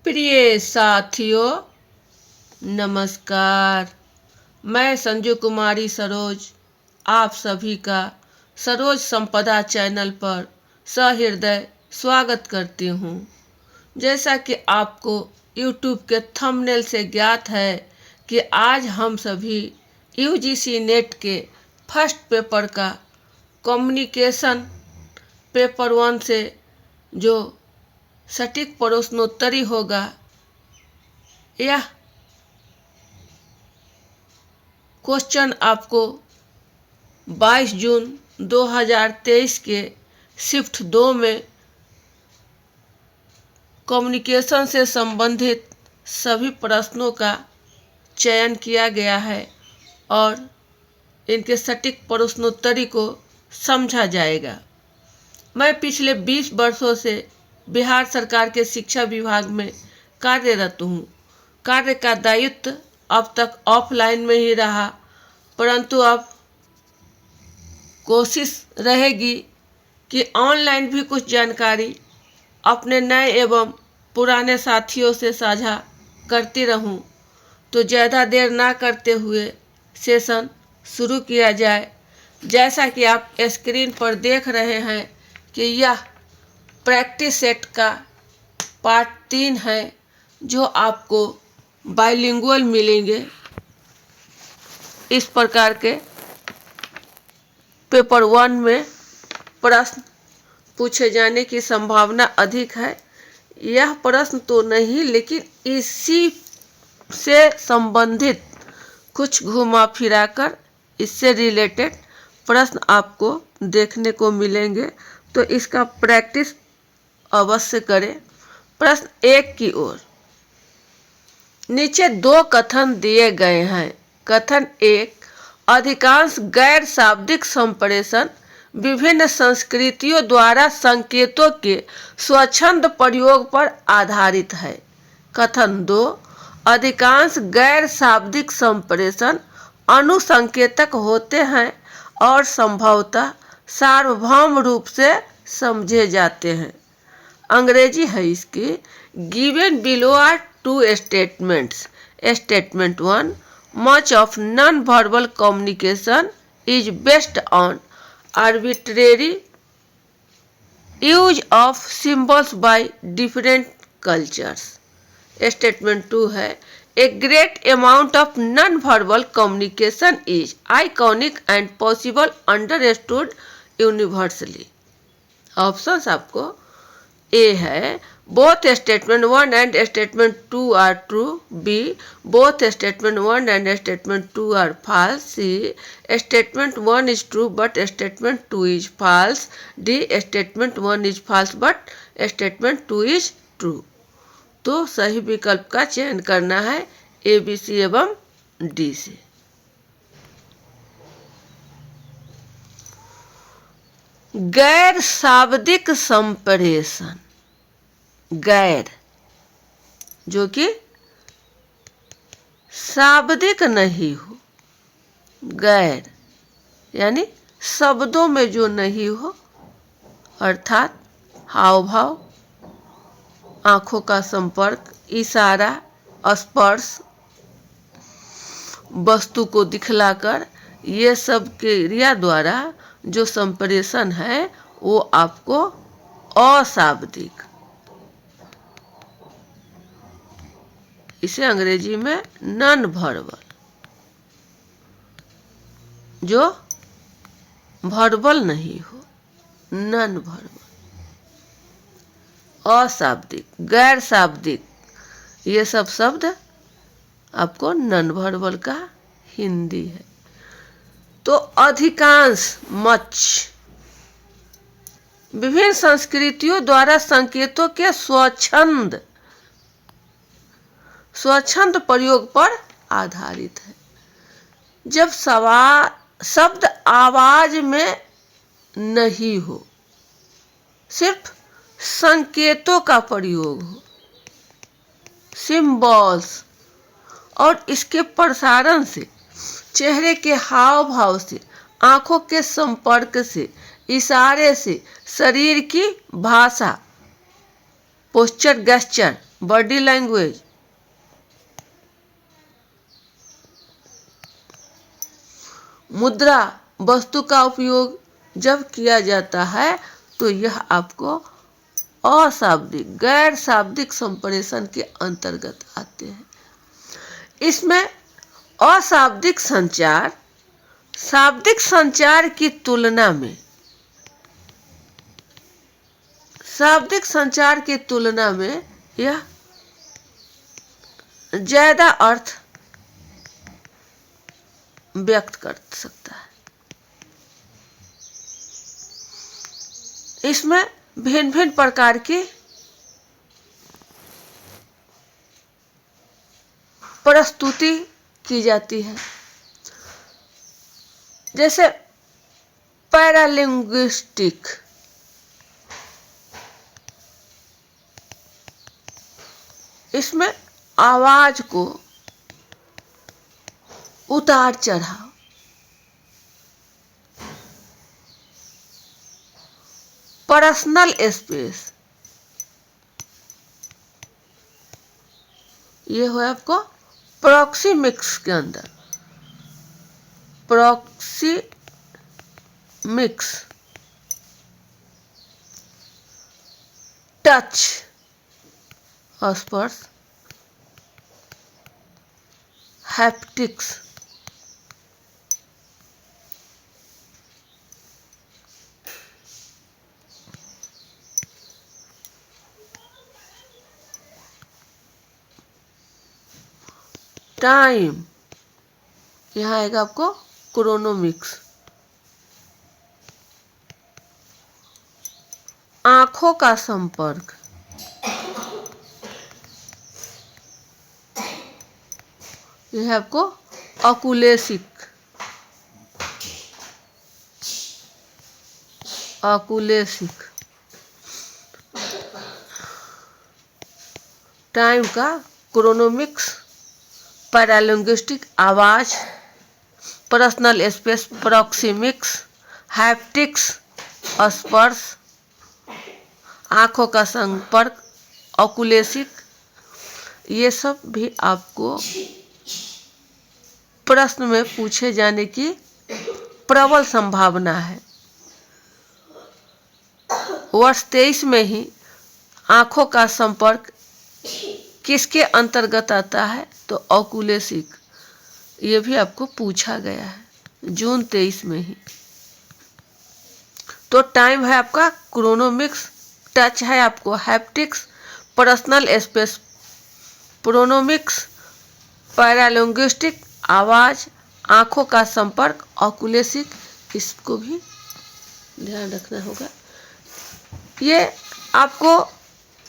प्रिय साथियों, नमस्कार। मैं संजू कुमारी सरोज आप सभी का सरोज संपदा चैनल पर सहृदय स्वागत करती हूँ। जैसा कि आपको YouTube के थंबनेल से ज्ञात है कि आज हम सभी UGC नेट के फर्स्ट पेपर का कम्युनिकेशन पेपर 1 से जो सटीक प्रश्नोत्तरी होगा, यह क्वेश्चन आपको 22 जून 2023 के शिफ्ट 2 में कम्युनिकेशन से संबंधित सभी प्रश्नों का चयन किया गया है और इनके सटीक प्रश्नोत्तरी को समझा जाएगा। मैं पिछले 20 वर्षों से बिहार सरकार के शिक्षा विभाग में कार्यरत हूँ। कार्य का दायित्व अब तक ऑफलाइन में ही रहा, परंतु अब कोशिश रहेगी कि ऑनलाइन भी कुछ जानकारी अपने नए एवं पुराने साथियों से साझा करती रहूं। तो ज़्यादा देर ना करते हुए सेशन शुरू किया जाए। जैसा कि आप स्क्रीन पर देख रहे हैं कि यह प्रैक्टिस सेट का पार्ट 3 है, जो आपको बाइलिंगुअल मिलेंगे। इस प्रकार के पेपर 1 में प्रश्न पूछे जाने की संभावना अधिक है। यह प्रश्न तो नहीं, लेकिन इसी से संबंधित कुछ घुमा फिराकर इससे रिलेटेड प्रश्न आपको देखने को मिलेंगे, तो इसका प्रैक्टिस अवश्य करें। प्रश्न 1 की ओर नीचे 2 कथन दिए गए हैं। कथन 1, अधिकांश गैर शाब्दिक संप्रेषण विभिन्न संस्कृतियों द्वारा संकेतों के स्वच्छंद प्रयोग पर आधारित है। कथन 2, अधिकांश गैर शाब्दिक संप्रेषण अनुसंकेतक होते हैं और संभवतः सार्वभौम रूप से समझे जाते हैं। अंग्रेजी है इसकी। Given below are 2 statements. Statement 1, much of non-verbal communication is based on arbitrary use of symbols by different cultures. Statement 2 है, a great amount of non-verbal communication is iconic and possible understood universally. Options आपको ए है, both statement 1 and statement 2 are true. B, both statement 1 and statement 2 are false. C, statement 1 is true but statement 2 is false. D, statement 1 is false but statement 2 is true. तो सही विकल्प का चयन करना है ए, B, सी एवं डी से। गैर शाब्दिक संप्रेषण, गैर जो कि शाब्दिक नहीं हो, गैर यानी शब्दों में जो नहीं हो, अर्थात हाव भाव, आंखों का संपर्क, इशारा, स्पर्श, वस्तु को दिखलाकर, ये सब क्रिया द्वारा जो संप्रेषण है वो आपको अशाब्दिक, इसे अंग्रेजी में नॉन वर्बल, जो वर्बल नहीं हो, नॉन वर्बल, अशाब्दिक, गैर शाब्दिक, ये सब शब्द आपको नॉन वर्बल का हिंदी है। तो अधिकांश, मच, विभिन्न संस्कृतियों द्वारा संकेतों के स्वच्छंद प्रयोग पर आधारित है। जब शब्द आवाज में नहीं हो, सिर्फ संकेतों का प्रयोग हो, सिंबल्स, और इसके प्रसारण से, चेहरे के हाव भाव से, आंखों के संपर्क से, इशारे से, शरीर की भाषा, पोस्चर, गेस्चर, बॉडी लैंग्वेज, मुद्रा, वस्तु का उपयोग जब किया जाता है तो यह आपको अशाब्दिक गैर शाब्दिक संप्रेषण के अंतर्गत आते हैं। इसमें अशाब्दिक संचार शाब्दिक संचार की तुलना में यह ज्यादा अर्थ व्यक्त कर सकता है। इसमें भिन्न भिन्न प्रकार की प्रस्तुति की जाती है, जैसे पैरालिंग्विस्टिक, इसमें आवाज को उतार चढ़ाव, पर्सनल स्पेस, ये हो आपको प्रॉक्सिमिक्स के अंदर, प्रॉक्सिमिक्स, टच स्पर्श, हैप्टिक्स, टाइम, यहाँ आएगा आपको क्रोनोमिक्स, आंखों का संपर्क, यह है आपको ऑकुलेसिक, टाइम का क्रोनोमिक्स, पैरालिंग्विस्टिक आवाज, पर्सनल स्पेस, प्रॉक्सिमिक्स, हैप्टिक्स स्पर्श, आंखों का संपर्क, ऑकुलेसिक, ये सब भी आपको प्रश्न में पूछे जाने की प्रबल संभावना है। वर्ष 23 में ही आंखों का संपर्क किसके अंतर्गत आता है, तो ऑकुलेसिक, ये भी आपको पूछा गया है जून 23 में ही। तो टाइम है आपका क्रोनोमिक्स, टच है आपको हैप्टिक्स, पर्सनल स्पेस प्रोनोमिक्स, पैरालिंग्विस्टिक आवाज, आंखों का संपर्क, ऑकुलेसिक, इसको भी ध्यान रखना होगा। ये आपको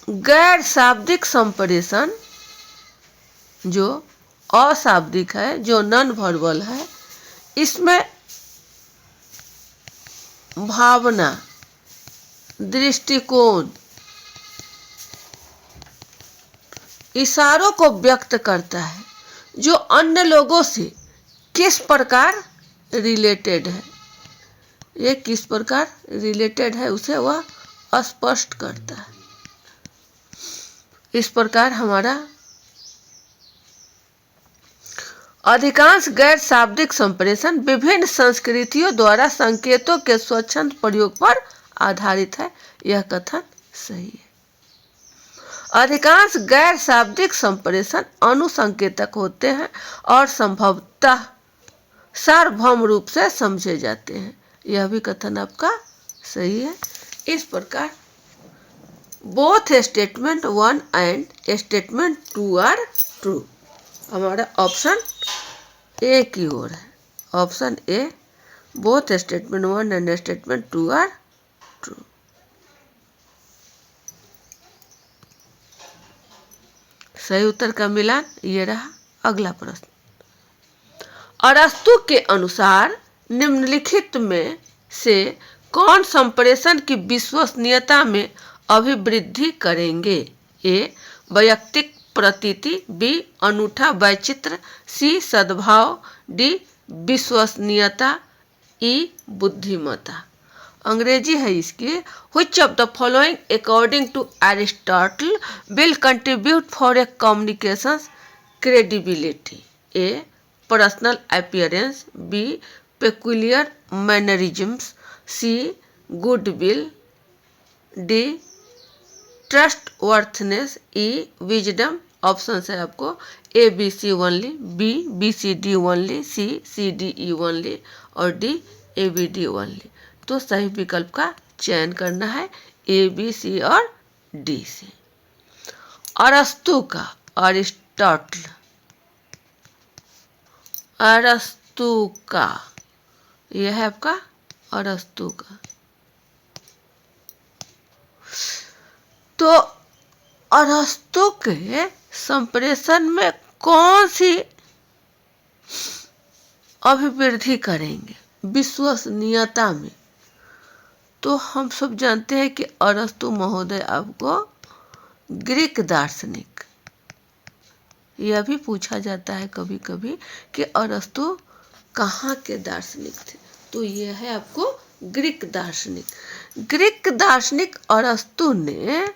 गैर शाब्दिक संप्रेषण जो अशाब्दिक है, जो नॉन वर्बल है, इसमें भावना, दृष्टिकोण, इशारों को व्यक्त करता है जो अन्य लोगों से किस प्रकार रिलेटेड है, ये किस प्रकार रिलेटेड है उसे वह स्पष्ट करता है। इस प्रकार हमारा अधिकांश गैर शाब्दिक संप्रेषण विभिन्न संस्कृतियों द्वारा संकेतों के स्वच्छंद प्रयोग पर आधारित है, यह कथन सही है। अधिकांश गैर शाब्दिक संप्रेषण अनुसंकेतक होते हैं और संभवतः सार्वभौम रूप से समझे जाते हैं, यह भी कथन आपका सही है। इस प्रकार both statement 1 and statement 2 are true, हमारा ऑप्शन ए की ओर है। Option A, both statement 1 and statement 2 are true. सही उत्तर का मिलान ये रहा। अगला प्रश्न, अरस्तु के अनुसार निम्नलिखित में से कौन संप्रेषण की विश्वसनीयता में अभिवृद्धि करेंगे? ए, वैयक्तिक प्रतीति, बी, अनूठा वैचित्र, सी, सद्भाव, डी, विश्वसनीयता, ई, बुद्धिमत्ता। अंग्रेजी है इसकी। Which of the following according to Aristotle will contribute for a communication credibility? A personal appearance, B peculiar mannerisms, C goodwill, D trustworthiness, E wisdom. Option है आपको A B C only, B B C D only, C D E only और D A B D only. तो सही विकल्प का चयन करना है ए बी सी और डी से। अरस्तु का, अरिस्टोटल, अरस्तु का, यह है आपका अरस्तु का। तो अरस्तु के संप्रेषण में कौन सी अभिवृद्धि करेंगे विश्वसनीयता में? तो हम सब जानते हैं कि अरस्तु महोदय आपको ग्रीक दार्शनिक, यह भी पूछा जाता है कभी कभी कि अरस्तु कहाँ के दार्शनिक थे, तो यह है आपको ग्रीक दार्शनिक। ग्रीक दार्शनिक अरस्तु ने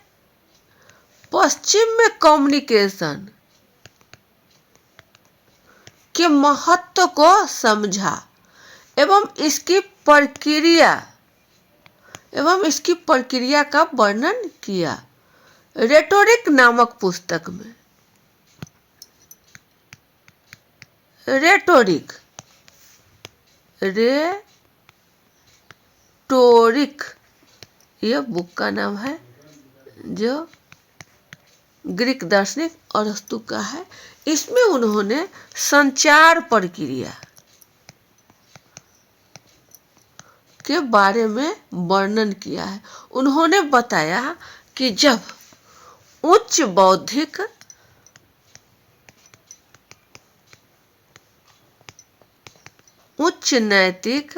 पश्चिम में कम्युनिकेशन के महत्व को समझा एवं इसकी प्रक्रिया का वर्णन किया। रेटोरिक नामक पुस्तक में, रेटोरिक यह बुक का नाम है जो ग्रीक दार्शनिक अरस्तु का है। इसमें उन्होंने संचार प्रक्रिया के बारे में वर्णन किया है। उन्होंने बताया कि जब उच्च बौद्धिक, उच्च नैतिक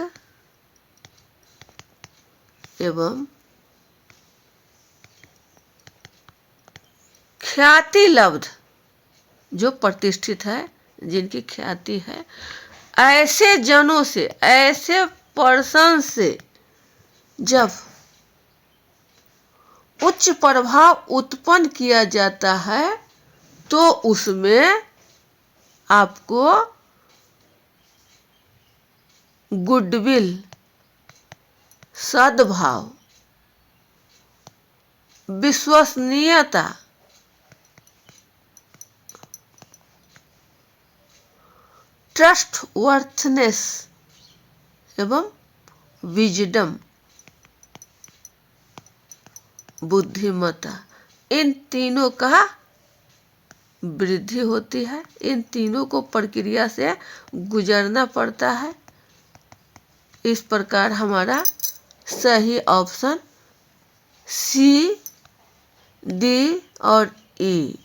एवं ख्याति लब्ध, जो प्रतिष्ठित है, जिनकी ख्याति है, ऐसे जनों से, ऐसे पर्सन से जब उच्च प्रभाव उत्पन्न किया जाता है तो उसमें आपको गुडविल, सद्भाव, विश्वसनीयता, ट्रस्टवर्थनेस एवं विजडम, बुद्धिमत्ता, इन तीनों का वृद्धि होती है। इन तीनों को प्रक्रिया से गुजरना पड़ता है। इस प्रकार हमारा सही ऑप्शन सी, डी और ई,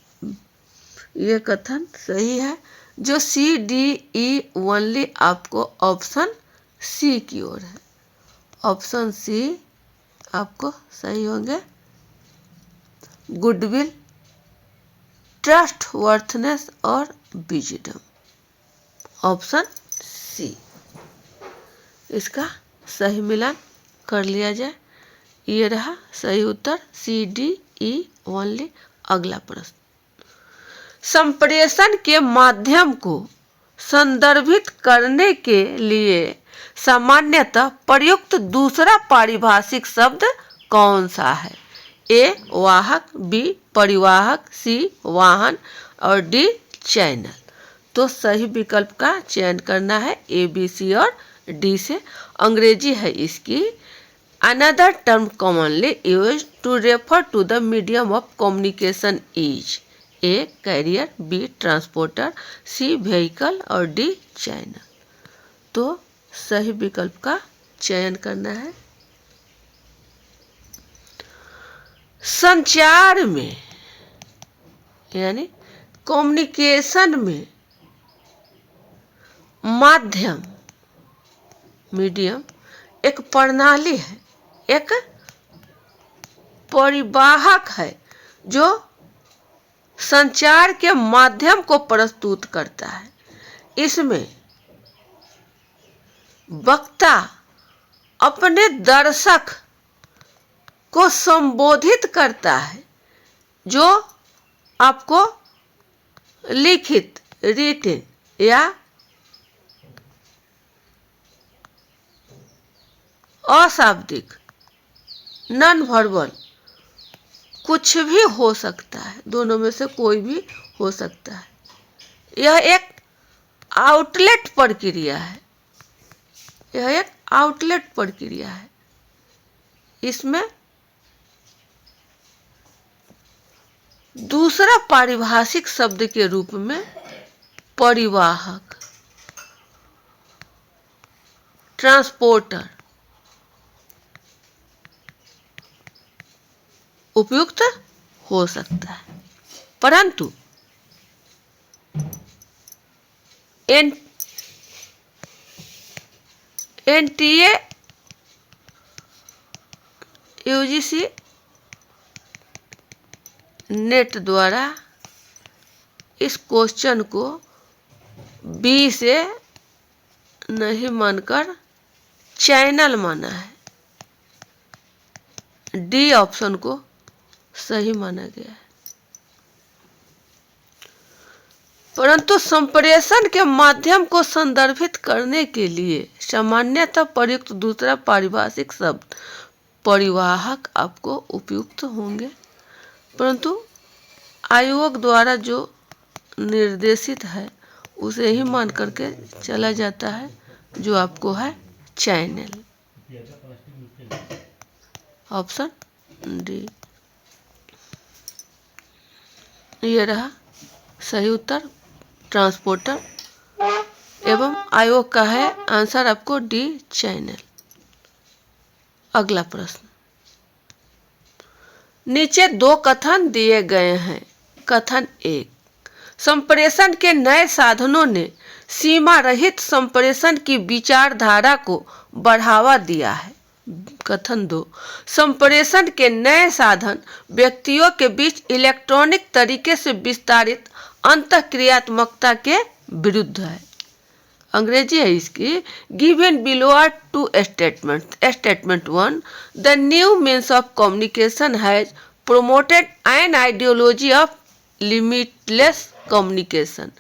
ये कथन सही है। जो सी, डी, ई ओनली आपको ऑप्शन सी की ओर है। ऑप्शन सी आपको सही होंगे। गुडविल, ट्रस्ट वर्थनेस और विजडम, ऑप्शन सी। इसका सही मिलान कर लिया जाए। ये रहा सही उत्तर, सी, डी, ई ओनली। अगला प्रश्न, संप्रेषण के माध्यम को संदर्भित करने के लिए सामान्यतः प्रयुक्त दूसरा पारिभाषिक शब्द कौन सा है? ए वाहक, बी परिवाहक, सी वाहन और डी चैनल। तो सही विकल्प का चयन करना है ए, बी, सी और डी से। अंग्रेजी है इसकी। Another term commonly used to refer to the medium of communication is A carrier, B transporter, C vehicle और डी चैनल। तो सही विकल्प का चयन करना है। संचार में यानी कम्युनिकेशन में माध्यम, मीडियम एक प्रणाली है, एक परिवाहक है जो संचार के माध्यम को प्रस्तुत करता है। इसमें वक्ता अपने दर्शक को संबोधित करता है, जो आपको लिखित, रिटन या अशाब्दिक, नॉन वर्बल कुछ भी हो सकता है, दोनों में से कोई भी हो सकता है। यह एक आउटलेट प्रक्रिया है, यह एक आउटलेट प्रक्रिया है। इसमें दूसरा पारिभाषिक शब्द के रूप में परिवाहक, ट्रांसपोर्टर उपयुक्त हो सकता है, परंतु एनटीए यूजीसी नेट द्वारा इस क्वेश्चन को बी से नहीं मानकर चैनल माना है, डी ऑप्शन को सही माना गया है। परंतु संप्रेषण के माध्यम को संदर्भित करने के लिए सामान्यतः प्रयुक्त दूसरा पारिभाषिक शब्द परिवाहक आपको उपयुक्त होंगे, परंतु आयोग द्वारा जो निर्देशित है उसे ही मान करके चला जाता है, जो आपको है चैनल। ऑप्शन डी ये रहा सही उत्तर, ट्रांसपोर्टर, एवं आयोग का है आंसर आपको डी, चैनल। अगला प्रश्न, नीचे दो कथन दिए गए हैं। कथन एक, संप्रेषण के नए साधनों ने सीमा रहित संप्रेषण की विचारधारा को बढ़ावा दिया है। कथन दो, संप्रेषण के नए साधन व्यक्तियों के बीच इलेक्ट्रॉनिक तरीके से विस्तारित अंतःक्रियात्मकता के विरुद्ध है। अंग्रेजी है इसकी। Given below are two statement. Statement one, the new means of communication has promoted an ideology of limitless communication.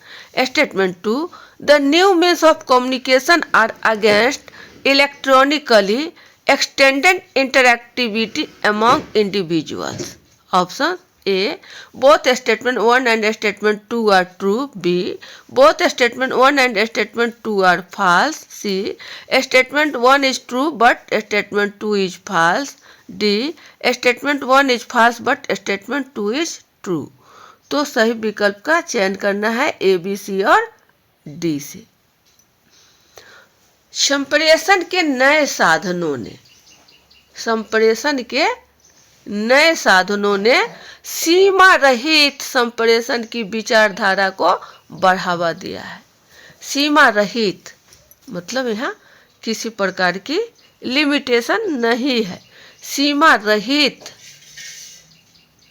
Statement 2, the new means of communication are against electronically extended interactivity among individuals. Option A, both statement 1 and statement 2 are true. B, both statement 1 and statement 2 are false. C, statement 1 is true but statement 2 is false. D, statement 1 is false but statement 2 is true. तो सही विकल्प का चयन करना है ए, B, सी और D से। संप्रेषण के नए साधनों ने, संप्रेषण के नए साधनों ने सीमा रहित संप्रेषण की विचारधारा को बढ़ावा दिया है। सीमा रहित मतलब यहाँ किसी प्रकार की लिमिटेशन नहीं है। सीमा रहित,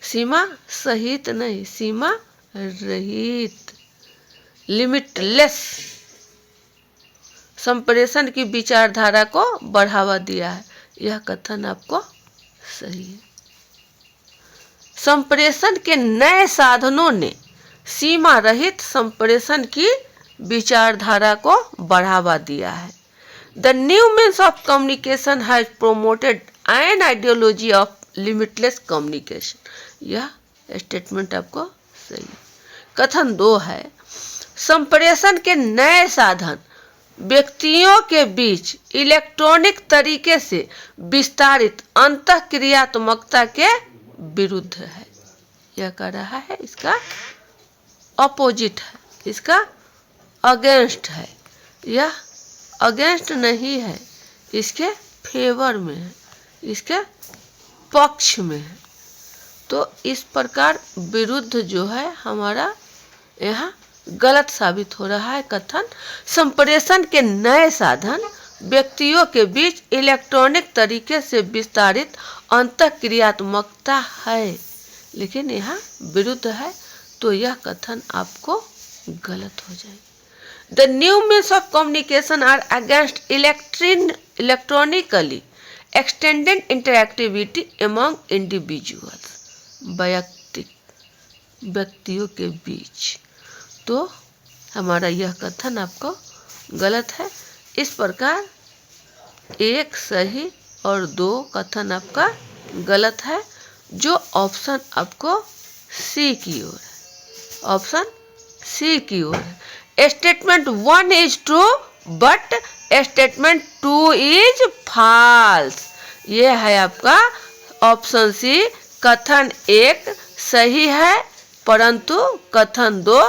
सीमा सहित नहीं, सीमा रहित, लिमिटलेस संप्रेषण की विचारधारा को बढ़ावा दिया है। यह कथन आपको सही है। संप्रेषण के नए साधनों ने सीमा रहित संप्रेषण की विचारधारा को बढ़ावा दिया है। The new means of communication has promoted an ideology of limitless communication. यह स्टेटमेंट आपको सही है। कथन 2 है, संप्रेषण के नए साधन व्यक्तियों के बीच इलेक्ट्रॉनिक तरीके से विस्तारित अंतःक्रियात्मकता के विरुद्ध है। यह कह रहा है इसका अपोजिट है, इसका अगेंस्ट है। यह अगेंस्ट नहीं है, इसके फेवर में है, इसके पक्ष में है। तो इस प्रकार विरुद्ध जो है हमारा यहाँ गलत साबित हो रहा है कथन। संप्रेषण के नए साधन व्यक्तियों के बीच इलेक्ट्रॉनिक तरीके से विस्तारित अंतःक्रियात्मकता है, लेकिन यहाँ विरुद्ध है, तो यह कथन आपको गलत हो जाएगी। The new means of communication are against electronically extended interactivity among individuals, व्यक्तियों के बीच। तो हमारा यह कथन आपको गलत है। इस प्रकार 1 सही और 2 कथन आपका गलत है, जो ऑप्शन आपको सी की ओर है, ऑप्शन सी की ओर है। Statement 1 is true but statement 2 is false. ये है आपका ऑप्शन सी। कथन 1 सही है परंतु कथन 2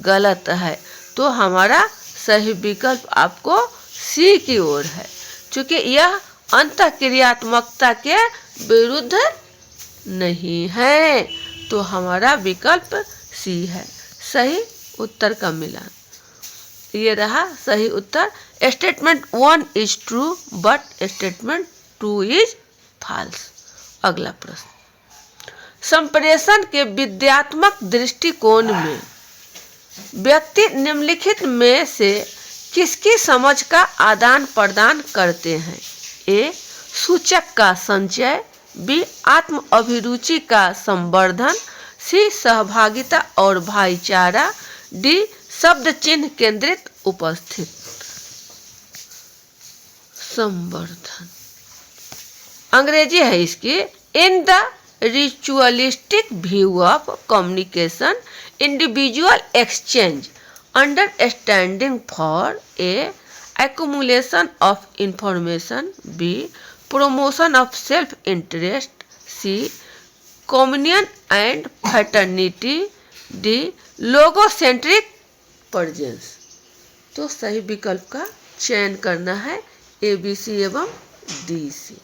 गलत है। तो हमारा सही विकल्प आपको सी की ओर है, क्योंकि यह अंतःक्रियात्मकता के विरुद्ध नहीं है। तो हमारा विकल्प सी है। सही उत्तर का मिलान, ये रहा सही उत्तर। Statement 1 is true but statement 2 is false. अगला प्रश्न, संप्रेषण के विद्यात्मक दृष्टिकोण में व्यक्ति निम्नलिखित में से किसकी समझ का आदान प्रदान करते हैं? ए, सूचक का संचय, बी, आत्म अभिरुचि का संवर्धन, सी, सहभागिता और भाईचारा, डी, शब्द चिन्ह केंद्रित उपस्थित संवर्धन। अंग्रेजी है इसकी। In the ritualistic view of communication, individual exchange understanding for a accumulation of information, B, promotion of self-interest, C, communion and fraternity, D, logocentric presence। तो सही विकल्प का चयन करना है, ए, बी, सी एवं डी, सी।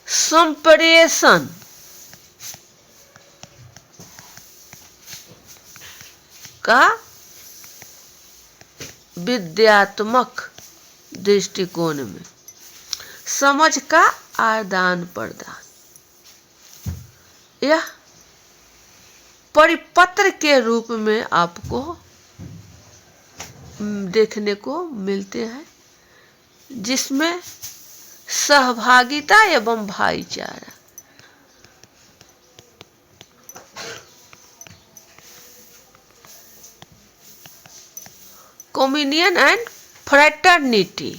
संप्रेषण का विद्यात्मक दृष्टिकोण में समझ का आदान प्रदान, यह परिपत्र के रूप में आपको देखने को मिलते हैं, जिसमें सहभागिता एवं भाईचारा, कम्युनियन एंड फ्रैटर्निटी,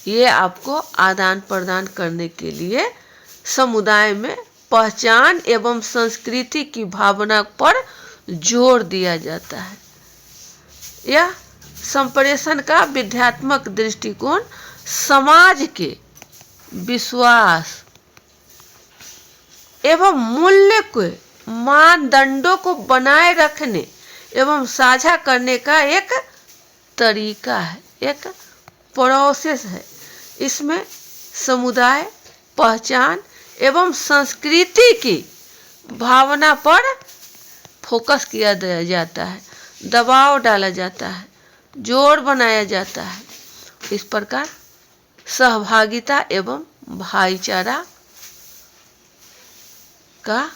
ये आपको आदान प्रदान करने के लिए समुदाय में पहचान एवं संस्कृति की भावना पर जोर दिया जाता है। यह संप्रेषण का विद्यात्मक दृष्टिकोण समाज के विश्वास एवं मूल्य के मानदंडों को बनाए रखने एवं साझा करने का एक तरीका है, एक प्रोसेस है। इसमें समुदाय, पहचान एवं संस्कृति की भावना पर फोकस किया जाता है, दबाव डाला जाता है, जोर बनाया जाता है। इस प्रकार सहभागिता एवं भाईचारा का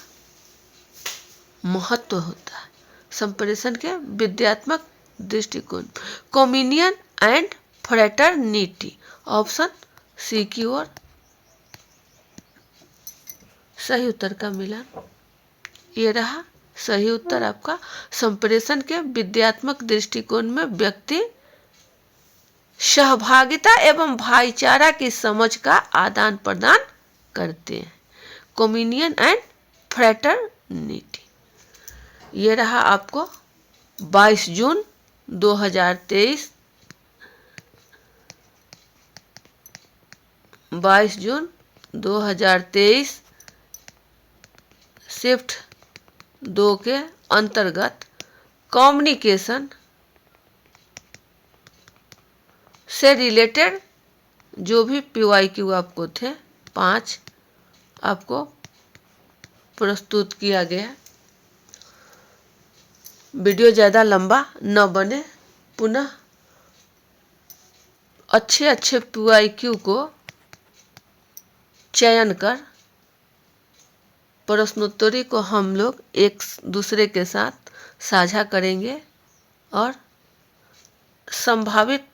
महत्व होता है संप्रेषण के विद्यात्मक दृष्टिकोण। Communion and fraternity, option C की ओर सही उत्तर का मिलान, ये रहा सही उत्तर आपका। संप्रेषण के विद्यात्मक दृष्टिकोण में व्यक्ति सहभागिता एवं भाईचारा की समझ का आदान प्रदान करते हैं। कम्युनियन एंड फ्रैटर्निटी, ये रहा आपको 22 जून 2023, 22 जून 2023 शिफ्ट 2 के अंतर्गत कम्युनिकेशन से रिलेटेड जो भी PYQ आपको थे 5 आपको प्रस्तुत किया गया। वीडियो ज़्यादा लंबा न बने, पुनः अच्छे PYQ को चयन कर प्रश्नोत्तरी को हम लोग एक दूसरे के साथ साझा करेंगे और संभावित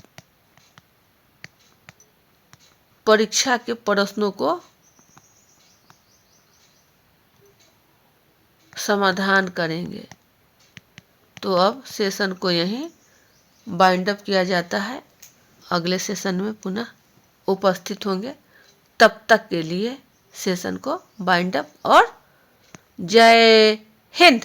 परीक्षा के प्रश्नों को समाधान करेंगे। तो अब सेशन को यहीं बाइंड अप किया जाता है। अगले सेशन में पुनः उपस्थित होंगे। तब तक के लिए सेशन को बाइंड अप और जय हिंद।